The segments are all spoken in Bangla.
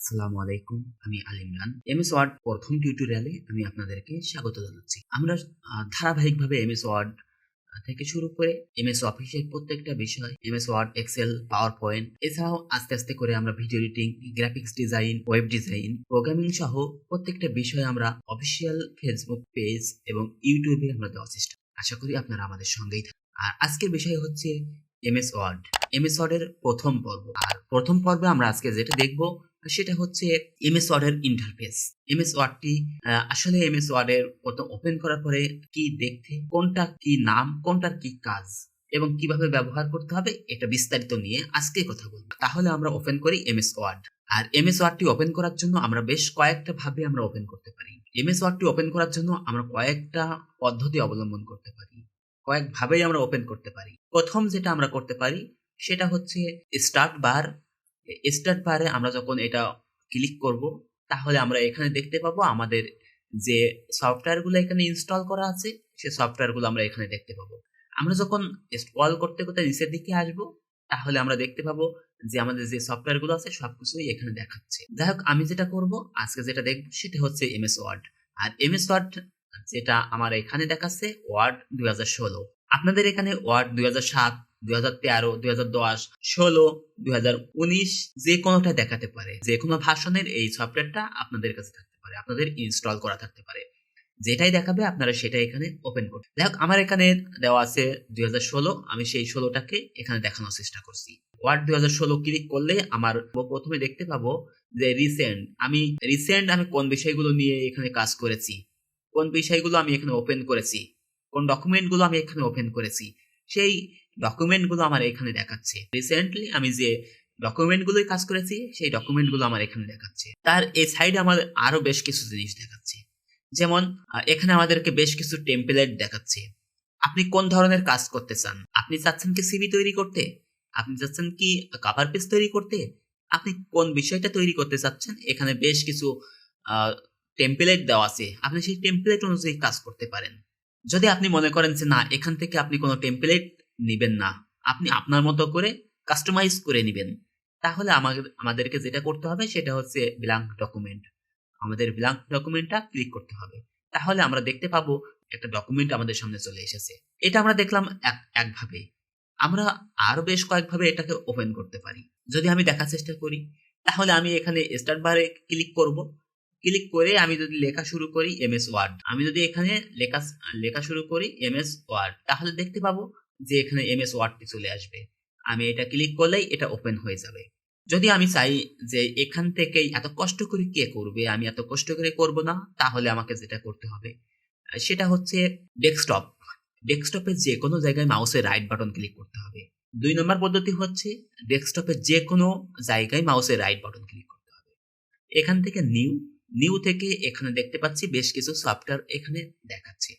আসসালামু আলাইকুম, আমি ইমরান। এমএস ওয়ার্ড প্রথম টিউটোরিয়ালে আমি আপনাদেরকে স্বাগত জানাচ্ছি। আমরা ধারাবাহিকভাবে এমএস ওয়ার্ড থেকে শুরু করে এমএস অফিসের প্রত্যেকটা বিষয়, MS word, excel, power point, এছাড়াও আস্তে আস্তে করে আমরা video editing, graphics design, web design, programming সহ প্রত্যেকটা বিষয় আমরা অফিসিয়াল ফেসবুক পেজ এবং ইউটিউবে আমরা দেওয়ার চেষ্টা করি। আশা করি আপনারা আমাদের সঙ্গেই থাকবেন। আর আজকের বিষয় হচ্ছে এমএস ওয়ার্ড। এমএস ওয়ার্ডের প্রথম পর্ব। আর প্রথম পর্বে আমরা আজকে যেটা দেখব সেটা হচ্ছে এমএস ওয়ার্ডের ইন্টারফেস। এমএস ওয়ার্ডটি আসলে এমএস ওয়ার্ডের প্রথম ওপেন করার পরে কি দেখতে, কোনটা কি নাম, কোনটার কি কাজ এবং কিভাবে ব্যবহার করতে হবে এটা বিস্তারিত নিয়ে আজকে কথা বলবো। তাহলে আমরা ওপেন করি এমএস ওয়ার্ড। আর এমএস ওয়ার্ডটি ওপেন করার জন্য আমরা বেশ কয়েকটা ভাবে আমরা ওপেন করতে পারি। এমএস ওয়ার্ডটি ওপেন করার জন্য আমরা কয়েকটা পদ্ধতি অবলম্বন করতে পারি, কয়েকভাবেই আমরা ওপেন করতে পারি। প্রথম যেটা আমরা করতে পারি সেটা হচ্ছে স্টার্ট বার। স্টার্ট বারে আমরা যখন এটা ক্লিক করব তাহলে আমরা এখানে দেখতে পাবো আমাদের যে সফটওয়্যারগুলো এখানে ইনস্টল করা আছে সেই সফটওয়্যারগুলো আমরা এখানে দেখতে পাবো। আমরা যখন স্ক্রল করতে করতে নিচের দিকে আসব তাহলে আমরা দেখতে পাবো যে আমাদের যে সফটওয়্যারগুলো আছে সবকিছুই এখানে দেখাচ্ছে। যাই হোক, আমি যেটা করব আজকে যেটা দেখব সেটা হচ্ছে এমএস ওয়ার্ড। আর এমএস ওয়ার্ড যেটা আমার এখানে দেখাচ্ছে ওয়ার্ড 2016। আপনাদের এখানে ওয়ার্ড 2007, 2013, 2010, 16, 2019 যে কোনোটা দেখাতে পারে। যে কোনো ভার্সনের এই সফটওয়্যারটা আপনাদের কাছে থাকতে পারে, আপনাদের ইনস্টল করা থাকতে পারে। যেটাই দেখাবে আপনারা সেটা এখানে ওপেন করুন। দেখো, আমার এখানে দেওয়া আছে 2016, আমি সেই 16টাকে এখানে দেখানোর চেষ্টা করছি। ওয়ার্ড 2016 ক্লিক করলে আমার প্রথমে দেখতে পাবো যে রিসেন্ট আমি কোন বিষয়গুলো নিয়ে এখানে কাজ করেছি, কোন বিষয়গুলো আমি এখানে ওপেন করেছি, কোন ডকুমেন্টগুলো আমি এখানে ওপেন করেছি, সেই ডকুমেন্টগুলো আমার এখানে দেখাচ্ছে। রিসেন্টলি আমি যে ডকুমেন্টগুলোই কাজ করেছি সেই ডকুমেন্টগুলো আমার এখানে দেখাচ্ছে। তার এই সাইডে আমার আরো বেশ কিছু জিনিস দেখাচ্ছে। যেমন এখানে আমাদেরকে বেশ কিছু টেমপ্লেট দেখাচ্ছে। আপনি কোন ধরনের কাজ করতে চান? আপনি চাচ্ছেন কি সিভি তৈরি করতে? আপনি চাচ্ছেন কি কভার পেজ তৈরি করতে? আপনি কোন বিষয়টা তৈরি করতে চাচ্ছেন এখানে বেশ কিছু টেমপ্লেট দেওয়া আছে। আপনি সেই টেমপ্লেট অনুযায়ী কাজ করতে পারেন। যদি আপনি মনে করেন যে না, এখান থেকে আপনি কোনো টেমপ্লেট নিবেন না, আপনি আপনার মতো করে কাস্টমাইজ করে নিবেন, তাহলে আমাদেরকে যেটা করতে হবে সেটা হচ্ছে ব্ল্যাঙ্ক ডকুমেন্ট। আমাদের ব্ল্যাঙ্ক ডকুমেন্টটা ক্লিক করতে হবে। তাহলে আমরা দেখতে পাবো একটা ডকুমেন্ট আমাদের সামনে চলে এসেছে। এটা আমরা দেখলাম একভাবে। আমরা আরো বেশ কয়েকভাবে এটাকে ওপেন করতে পারি। যদি আমি দেখার চেষ্টা করি তাহলে আমি এখানে স্টার্ট বারে ক্লিক করব। ক্লিক করে আমি যদি লেখা শুরু করি এমএস ওয়ার্ড, আমি যদি এখানে লেখা শুরু করি এমএস ওয়ার্ড, তাহলে দেখতে পাবো যে এখানে এমএস ওয়ার্ডটি চলে আসবে। আমি এটা ক্লিক করলেই এটা ওপেন হয়ে যাবে। যদি আমি চাই যে এখান থেকেই এত কষ্ট করে কে করবে, আমি এত কষ্ট করে করব না, তাহলে আমাকে যেটা করতে হবে সেটা হচ্ছে ডেস্কটপ। ডেস্কটপের যে কোনো জায়গায় মাউসের রাইট বাটন ক্লিক করতে হবে। 2 নম্বর পদ্ধতি হচ্ছে ডেস্কটপের যে কোনো জায়গায় মাউসের রাইট বাটন ক্লিক করতে হবে। এখান থেকে নিউ থেকে এখানে দেখতে পাচ্ছি বেশ কিছু সফটওয়্যার এখানে দেখাচ্ছে।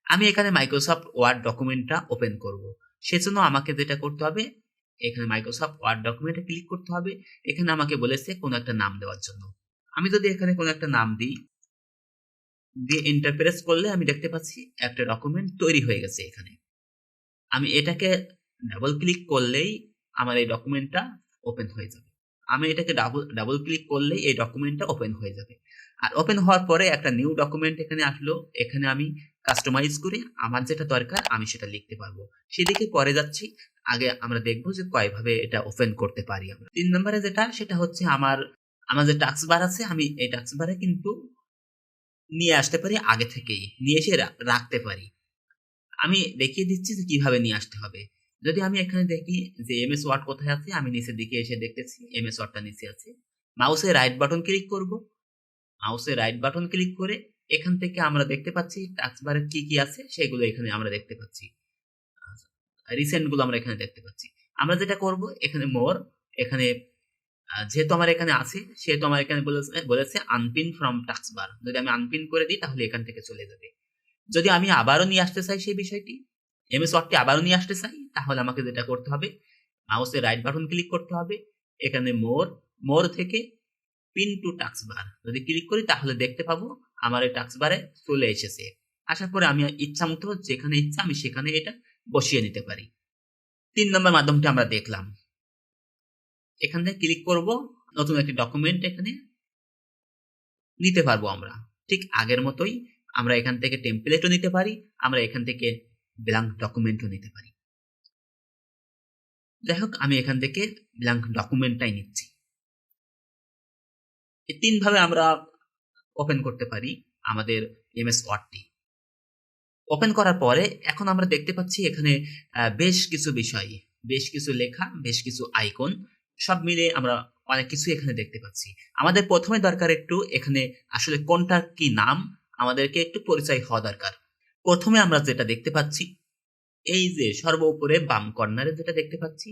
আমি এখানে মাইক্রোসফট ওয়ার্ড ডকুমেন্টটা ওপেন করব। সেজন্য আমাকে যেটা করতে হবে এখানে মাইক্রোসফট ওয়ার্ড ডকুমেন্টে ক্লিক করতে হবে। এখানে আমাকে বলেছে কোনো একটা নাম দেওয়ার জন্য। আমি যদি এখানে কোনো একটা নাম দিই, দিয়ে এন্টার প্রেস করলে আমি দেখতে পাচ্ছি একটা ডকুমেন্ট তৈরি হয়ে গেছে এখানে। আমি এটাকে ডাবল ক্লিক করলেই আমার এই ডকুমেন্টটা ওপেন হয়ে যাবে। আমি এটাকে ডাবল ক্লিক করলেই এই ডকুমেন্টটা ওপেন হয়ে যাবে। আর ওপেন হওয়ার পরে একটা নিউ ডকুমেন্ট এখানে আসলো। এখানে আমি কাস্টমাইজ করে আমার যেটা দরকার আমি সেটা লিখতে পারবো। সেদিকে পরে যাচ্ছি। আগে আমরা দেখবো যে কয়ভাবে এটা ওপেন করতে পারি আমরা। 3 নম্বরে যেটা সেটা হচ্ছে আমার যে টাস্ক বার আছে, আমি এই টাস্ক বারে কিন্তু নিয়ে আসতে পারি, আগে থেকেই নিয়ে এসে রাখতে পারি। আমি দেখিয়ে দিচ্ছি যে কিভাবে নিয়ে আসতে হবে। যদি আমি এখানে দেখি যে এমএস ওয়ার্ড কোথায় আছে, আমি নিচের দিকে এসে দেখতেছি এমএস ওয়ার্ডটা নিচে আছে। মাউসের রাইট বাটন ক্লিক করব। মাউসের রাইট বাটন ক্লিক করে এখান থেকে আমরা দেখতে পাচ্ছি টাস্কবারে কি কি আছে সেগুলো এখানে আমরা দেখতে পাচ্ছি। রিসেন্ট গুলো আমরা এখানে দেখতে পাচ্ছি। আমরা যেটা করব এখানে এখানে যেহেতু আমার এখানে আছে সেহেতু আমার এখানে বলেছে আনপিন ফ্রম টাস্কবার। যদি আমি আনপিন করে দিই তাহলে এখান থেকে চলে যাবে। যদি আমি আবারও নিয়ে আসতে চাই সেই বিষয়টি, এমএস ওয়ার্ডটি আবারও নিয়ে আসতে চাই, তাহলে আমাকে যেটা করতে হবে মাউসের রাইট বাটন ক্লিক করতে হবে। এখানে মোর থেকে পিন টু টাস্ক বার যদি ক্লিক করি তাহলে দেখতে পাবো আমার এই টাস্ক বারে চলে এসেছে। আসার পরে আমি ইচ্ছা মতো যেখানে ইচ্ছা আমি সেখানে এটা বসিয়ে নিতে পারি। 3 নম্বর মাধ্যমটি আমরা দেখলাম। এখান থেকে ক্লিক করব, নতুন একটি ডকুমেন্ট এখানে নিতে পারবো আমরা ঠিক আগের মতোই। আমরা এখান থেকে টেমপ্লেটও নিতে পারি, আমরা এখান থেকে ব্ল্যাঙ্ক ডকুমেন্টও নিতে পারি। যাই হোক, আমি এখান থেকে ব্ল্যাঙ্ক ডকুমেন্টটাই নিচ্ছি। এই 3 ভাবে আমরা ওপেন করতে পারি আমাদের এমএস ওয়ার্ডটি। ওপেন করার পরে এখন আমরা দেখতে পাচ্ছি এখানে বেশ কিছু বিষয়, বেশ কিছু লেখা, বেশ কিছু আইকন, সব মিলে আমরা অনেক কিছু এখানে দেখতে পাচ্ছি। আমাদের প্রথমে দরকার একটু এখানে আসলে কোনটার কি নাম, আমাদেরকে একটু পরিচয় হওয়া দরকার। প্রথমে আমরা যেটা দেখতে পাচ্ছি, এই যে সর্বোপরে বাম কর্নারে যেটা দেখতে পাচ্ছি,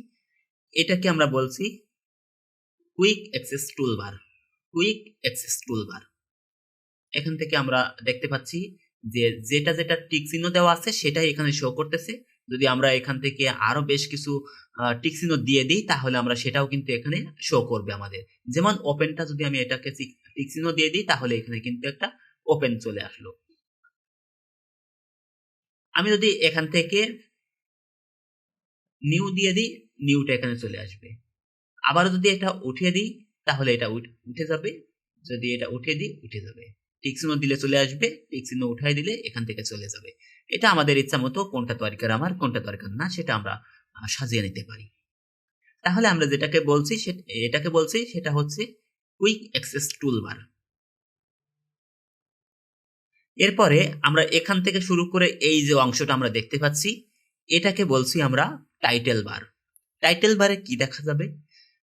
এটাকে আমরা বলছি quick access toolbar. Quick access toolbar. এখান থেকে আমরা দেখতে পাচ্ছি যে যেটা যেটা টিক চিহ্ন দেওয়া আছে সেটাই এখানে শো করতেছে। যদি আমরা এখান থেকে আরো বেশ কিছু টিক চিহ্ন দিয়ে দিই তাহলে আমরা সেটাও কিন্তু এখানে শো করবে আমাদের। যেমন ওপেনটা যদি আমি এটাকে টিক চিহ্ন দিয়ে দিই তাহলে এখানে কিন্তু একটা ওপেন চলে আসলো। আমি যদি এখান থেকে নিউ দিয়ে দিই, নিউটা এখানে চলে আসবে। আবার যদি এটা উঠিয়ে দিই তাহলে এটা উঠে যাবে। যদি এটা উঠিয়ে দিই উঠে যাবে। টিক চিহ্ন দিলে চলে আসবে, টিক চিহ্ন উঠাই দিলে এখান থেকে চলে যাবে। এটা আমাদের ইচ্ছা মতো কোনটা দরকার আমার, কোনটা দরকার না সেটা আমরা সাজিয়ে নিতে পারি। তাহলে আমরা যেটাকে বলছি এটাকে বলছি সেটা হচ্ছে কুইক অ্যাক্সেস টুলবার। এরপরে আমরা এখান থেকে শুরু করে এই যে অংশটা আমরা দেখতে পাচ্ছি এটাকে বলছি আমরা টাইটেল বার। টাইটেল বারে কি দেখা যাবে?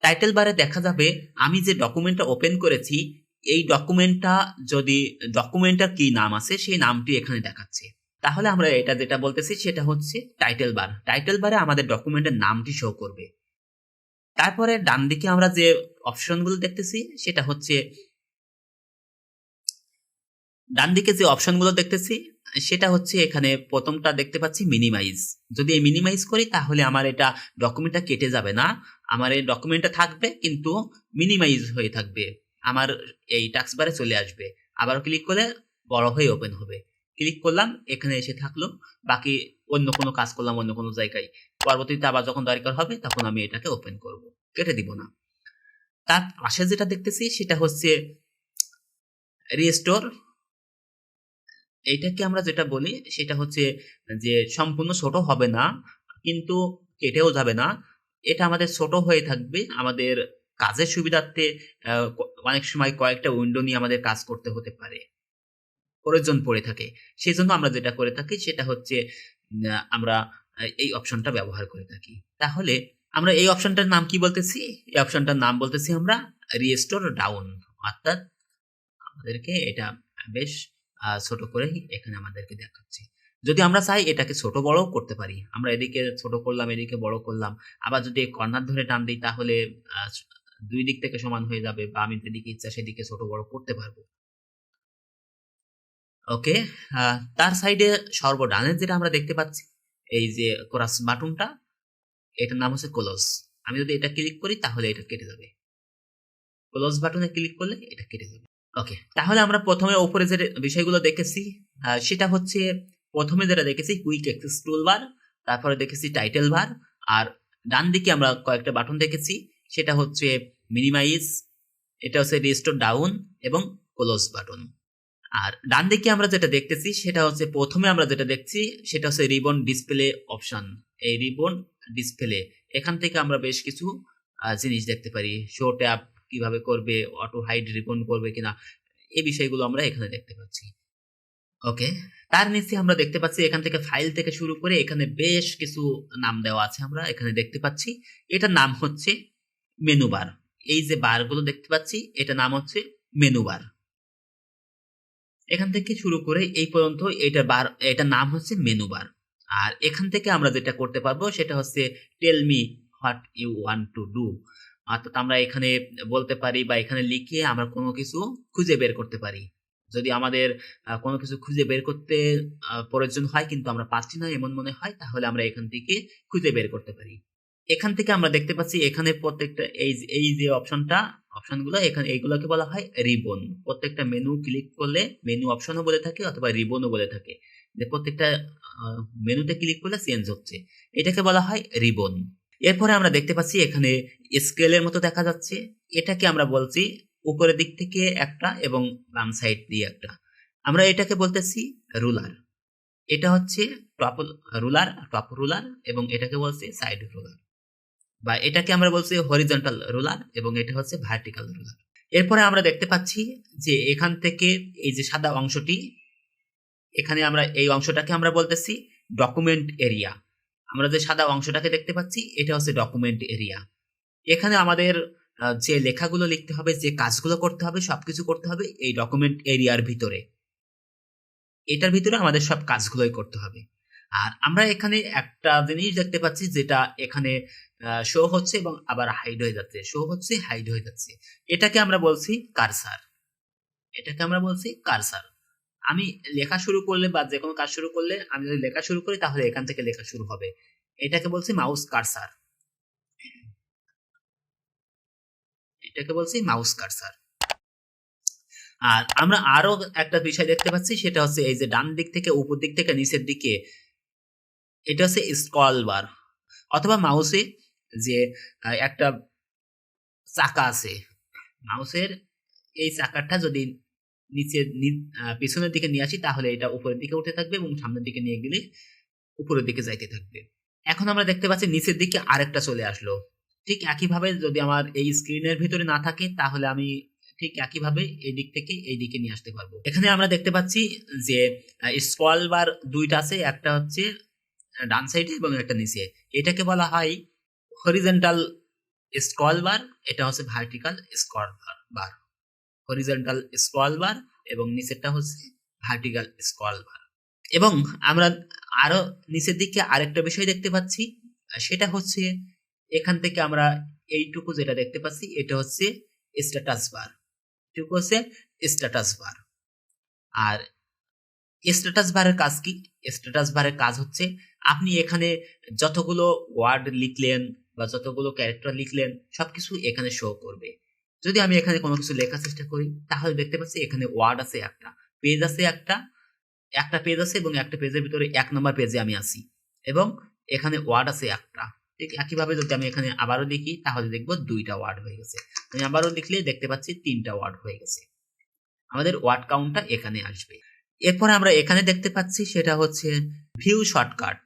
টাইটেল বারে দেখা যাবে আমি যে ডকুমেন্টটা ওপেন করেছি এই ডকুমেন্টটার কি নাম আছে সেই নামটি এখানে দেখাচ্ছে। তাহলে আমরা এটা যেটা বলতেছি সেটা হচ্ছে টাইটেল বার। টাইটেল বারে আমাদের ডকুমেন্টের নামটি শো করবে। তারপরে ডান দিকে আমরা যে অপশনগুলো দেখতেছি সেটা হচ্ছে সেটা হচ্ছে এখানে প্রথমটা দেখতে পাচ্ছি মিনিমাইজ। যদি এই মিনিমাইজ করি তাহলে আমার এটা ডকুমেন্টটা কেটে যাবে না, আমার এই ডকুমেন্টটা থাকবে কিন্তু মিনিমাইজ হয়ে থাকবে, আমার এই টাস্ক বারে চলে আসবে। আবার ক্লিক করলে বড় হয়ে ওপেন হবে। ক্লিক করলাম, এখানে এসে থাকলো। বাকি অন্য কোনো কাজ করলাম অন্য কোনো জায়গায়, পরবর্তীতে আবার যখন দরকার হবে তখন আমি এটাকে ওপেন করব, কেটে দিব না। তার পাশে যেটা দেখতেছি সেটা হচ্ছে রিস্টোর। এইটাকে আমরা যেটা বলি সেটা হচ্ছে যে সম্পূর্ণ ছোট হবে না কিন্তু কেটেও যাবে না, এটা আমাদের ছোট হয়ে থাকবে। আমাদের কাজের সুবিধার্থে অনেক সময় কয়েকটা উইন্ডো নিয়ে আমাদের কাজ করতে হতে পারে, প্রয়োজন পড়ে থাকে। সেই জন্য আমরা যেটা করে থাকি সেটা হচ্ছে আমরা এই অপশনটা ব্যবহার করে থাকি। তাহলে আমরা এই অপশনটার নাম কি বলতেছি? এই অপশনটার নাম বলতেছি আমরা রিস্টোর ডাউন। অর্থাৎ আমাদেরকে এটা বেশ ছোট করে এখানে আমাদেরকে দেখাচ্ছে। যদি আমরা চাই এটাকে ছোট বড় করতে পারি, আমরা এদিকে ছোট করলাম এদিকে বড় করলাম। আবার যদি কর্নার ধরে টান দিই তাহলে দুই দিক থেকে সমান হয়ে যাবে, বা আমি যেদিকে ইচ্ছা সেদিকে ছোট বড় করতে পারবো। ওকে, তার সাইডে সর্বডানে যেটা আমরা দেখতে পাচ্ছি এই যে ক্রস বাটনটা, এটার নাম হচ্ছে ক্লোজ। আমি যদি এটা ক্লিক করি তাহলে এটা কেটে যাবে। ক্লোজ বাটনে ক্লিক করলে এটা কেটে যাবে। ওকে, তাহলে আমরা প্রথমে উপরে যে বিষয়গুলো দেখেছি সেটা হচ্ছে প্রথমে যেটা দেখেছি কুইক অ্যাক্সেস টুলবার, তারপরে দেখেছি টাইটেল বার, আর ডান দিকে আমরা কয়েকটা বাটন দেখেছি সেটা হচ্ছে মিনিমাইজ, এটা হচ্ছে রিস্টোর ডাউন এবং ক্লোজ বাটন। আর ডান দিকে আমরা যেটা দেখতেছি সেটা হচ্ছে প্রথমে আমরা যেটা দেখছি সেটা হচ্ছে রিবন ডিসপ্লে অপশন। এই রিবন ডিসপ্লে এখান থেকে আমরা বেশ কিছু জিনিস দেখতে পারি। শো ট্যাব কিভাবে করবে, অটো হাইড রিবন করবে কিনা, এই বিষয়গুলো আমরা এখানে দেখতে পাচ্ছি। ওকে, তার নিচে আমরা দেখতে পাচ্ছি এখান থেকে ফাইল থেকে শুরু করে এখানে বেশ কিছু নাম দেওয়া আছে আমরা এখানে দেখতে পাচ্ছি। এটার নাম হচ্ছে মেনু বার। এই যে বারগুলো দেখতে পাচ্ছি এটা নাম হচ্ছে মেনু বার। এখান থেকে শুরু করে এই পর্যন্ত এটার নাম হচ্ছে মেনু বার। আর এখান থেকে আমরা যেটা করতে পারবো সেটা হচ্ছে tell me what you want to do. অর্থাৎ আমরা এখানে বলতে পারি বা এখানে লিখে আমরা কোনো কিছু খুঁজে বের করতে পারি। যদি আমাদের কোনো কিছু খুঁজে বের করতে প্রয়োজন হয় কিন্তু আমরা পাচ্ছি না এমন মনে হয় তাহলে আমরা এখান থেকে খুঁজে বের করতে পারি। এখান থেকে আমরা দেখতে পাচ্ছি এখানে প্রত্যেকটা এই যে অপশনগুলো এখানে এইগুলোকে বলা হয় রিবন। প্রত্যেকটা মেনু ক্লিক করলে মেনু অপশনও বলে থাকে অথবা রিবনও বলে থাকে, যে প্রত্যেকটা মেনুতে ক্লিক করলে চেঞ্জ হচ্ছে, এটাকে বলা হয় রিবন। এরপরে আমরা দেখতে পাচ্ছি এখানে স্কেলের মতো দেখা যাচ্ছে, এটাকে আমরা বলছি উপরের দিক থেকে একটা এবং বাম সাইড দিয়ে একটা। আমরা এটাকে বলতেছি রুলার। এটা হচ্ছে টপ রুলার এবং এটাকে বলছি সাইড রুলার, বা এটাকে আমরা বলছি হরিজন্টাল রুলার এবং এটা হচ্ছে ভার্টিক্যাল রুলার। এরপরে আমরা দেখতে পাচ্ছি যে এখান থেকে এই যে সাদা অংশটি, এখানে আমরা এই অংশটাকে আমরা বলতেছি ডকুমেন্ট এরিয়া। আমরা যে সাদা অংশটাকে দেখতে পাচ্ছি এটা হচ্ছে ডকুমেন্ট এরিয়া। এখানে আমাদের যে লেখাগুলো লিখতে হবে, যে কাজগুলো করতে হবে, সবকিছু করতে হবে এই ডকুমেন্ট এরিয়ার ভিতরে। এটার ভিতরে আমাদের সব কাজগুলোই করতে হবে। আর আমরা এখানে একটা জিনিস দেখতে পাচ্ছি যেটা এখানে শো হচ্ছে এবং আবার হাইড হয়ে যাচ্ছে, শো হচ্ছে, হাইড হয়ে যাচ্ছে। এটাকে আমরা বলছি কার্সার। আমি লেখা শুরু করলে বা যে কোনো কাজ শুরু করলে, আমি যদি লেখা শুরু করি তাহলে এখান থেকে লেখা শুরু হবে। এটাকে বলছি মাউস কার্সার। আর আমরা আরো একটা বিষয় দেখতে পাচ্ছি, সেটা হচ্ছে এই যে ডান দিক থেকে উপর দিক থেকে নিচের দিকে, এটা হচ্ছে স্ক্রল বার, অথবা মাউসে যে একটা চাকা আছে, মাউসের এই চাকাটা যদি নিচের পিছনের দিকে নিয়ে আসি তাহলে এটা উপরের দিকে উঠে থাকবে এবং সামনের দিকে নিয়ে গেলে উপরের দিকে যাইতে থাকবে। এখন আমরা দেখতে পাচ্ছি নিচের দিকে আরেকটা চলে আসলো। ঠিক একইভাবে যদি আমার এই স্ক্রিনের ভিতরে না থাকে তাহলে আমি ঠিক একইভাবে এই দিক থেকে এই দিকে নিয়ে আসতে পারবো। এখানে আমরা দেখতে পাচ্ছি যে স্ক্রল বার দুইটা আছে, একটা হচ্ছে ডান সাইডে এবং একটা নিচে। এটাকে বলা হয় হরিজন্টাল স্ক্রল বার, এটা হচ্ছে vertical scroll bar. Horizontal scroll bar এবং নিচেরটা হচ্ছে ভার্টিক্যাল স্ক্রল বার। এবং আমরা আরো নিচের দিকে আরেকটা বিষয় দেখতে পাচ্ছি, সেটা হচ্ছে এখান থেকে আমরা এইটুকু যেটা দেখতে পাচ্ছি এটা হচ্ছে স্ট্যাটাস বার। এটুকু হচ্ছে স্ট্যাটাস বার। আর স্ট্যাটাস বারের কাজ কি? স্ট্যাটাস বারের কাজ হচ্ছে আপনি এখানে যতগুলো ওয়ার্ড লিখলেন বা যতগুলো ক্যারেক্টার লিখলেন সবকিছু এখানে শো করবে। যদি আমি এখানে কোনো কিছু লেখার চেষ্টা করি তাহলে দেখতে পাচ্ছি এখানে ওয়ার্ড আছে, একটা পেজ আছে, একটা পেজ আছে এবং একটা পেজের ভিতরে 1 নম্বর পেজে আমি আছি এবং এখানে ওয়ার্ড আছে একটা। ঠিক একইভাবে যদি আমি এখানে আবারও লিখি তাহলে দেখবো 2টা ওয়ার্ড হয়ে গেছে। আমি আবারও লিখলে দেখতে পাচ্ছি 3টা ওয়ার্ড হয়ে গেছে। আমাদের ওয়ার্ড কাউন্টটা এখানে আসবে। এরপরে আমরা এখানে দেখতে পাচ্ছি সেটা হচ্ছে ভিউ শর্টকাট।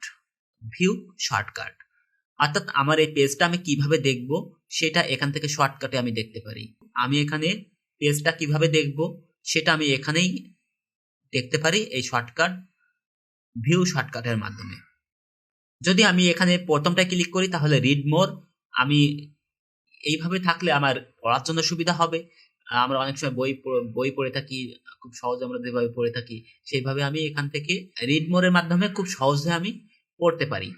অর্থাৎ আমার এই পেজটা আমি কিভাবে দেখব সেটা এখান থেকে শর্টকাটে আমি দেখতে পারি। আমি এখানে পেজটা কিভাবে দেখব সেটা আমি এখানেই দেখতে পারি এই ভিউ শর্টকাটের মাধ্যমে। যদি আমি এখানে প্রথমটা ক্লিক করি তাহলে রিড মোর, আমি এইভাবে থাকলে আমার পড়ার জন্য সুবিধা হবে। আমরা অনেক সময় বই পড়ে থাকি, খুব সহজে আমরা যেভাবে পড়ে থাকি সেইভাবে আমি এখান থেকে রিড মোরের মাধ্যমে খুব সহজে আমি পড়তে পারি।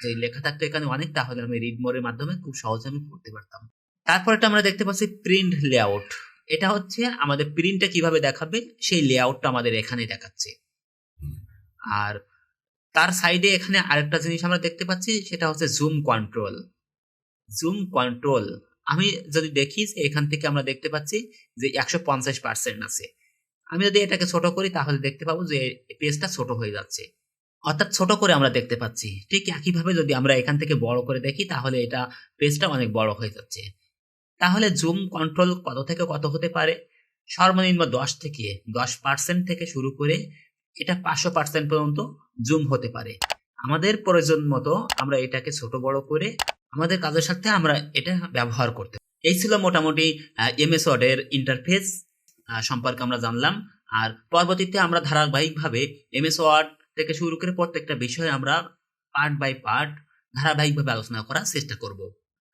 যদি লেখা থাকতো এখানে অনেক তাহলে আমি রিড মোরের মাধ্যমে খুব সহজে আমি পড়তে পারতাম। তারপর এটা আমরা দেখতে পাচ্ছি প্রিন্ট লেআউট। এটা হচ্ছে আমাদের প্রিন্টটা কিভাবে দেখাবে সেই লেআউটটা আমাদের এখানে দেখাচ্ছে। আর তার সাইডে এখানে আরেকটা জিনিস আমরা দেখতে পাচ্ছি সেটা হচ্ছে জুম কন্ট্রোল। আমি যদি দেখি এখান থেকে আমরা দেখতে পাচ্ছি যে 150% আছে। আমি যদি এটাকে ছোট করি তাহলে দেখতে পাবো যে পেজটা ছোট হয়ে যাচ্ছে, অর্থাৎ ছোট করে আমরা দেখতে পাচ্ছি। ঠিক একইভাবে যদি আমরা এখান থেকে বড় করে দেখি তাহলে এটা পেজটা অনেক বড় হয়ে যাচ্ছে। তাহলে জুম কন্ট্রোল কত থেকে কত হতে পারে? সর্বনিম্ন 10% থেকে শুরু করে এটা 500% পর্যন্ত জুম হতে পারে। আমাদের প্রয়োজন মতো আমরা এটাকে ছোট বড় করে আমাদের কাজের সাথে আমরা এটা ব্যবহার করতে। এই ছিল মোটামুটি এমএস ওয়ার্ডের ইন্টারফেস সম্পর্কে আমরা জানলাম। আর পরবর্তীতে আমরা ধারাবাহিকভাবে এমএস ওয়ার্ড থেকে শুরু করে প্রত্যেকটা বিষয় আমরা পার্ট বাই পার্ট ধারাবাহিকভাবে আলোচনা করার চেষ্টা করব।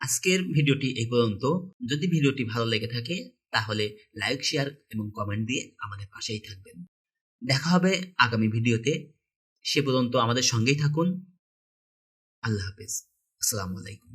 আজকের ভিডিওটি এই পর্যন্ত। যদি ভিডিওটি ভালো লেগে থাকে তাহলে লাইক, শেয়ার এবং কমেন্ট দিয়ে আমাদের পাশেই থাকবেন। দেখা হবে আগামী ভিডিওতে। সে পর্যন্ত আমাদের সঙ্গেই থাকুন। আল্লাহ হাফেজ। আসসালামু আলাইকুম।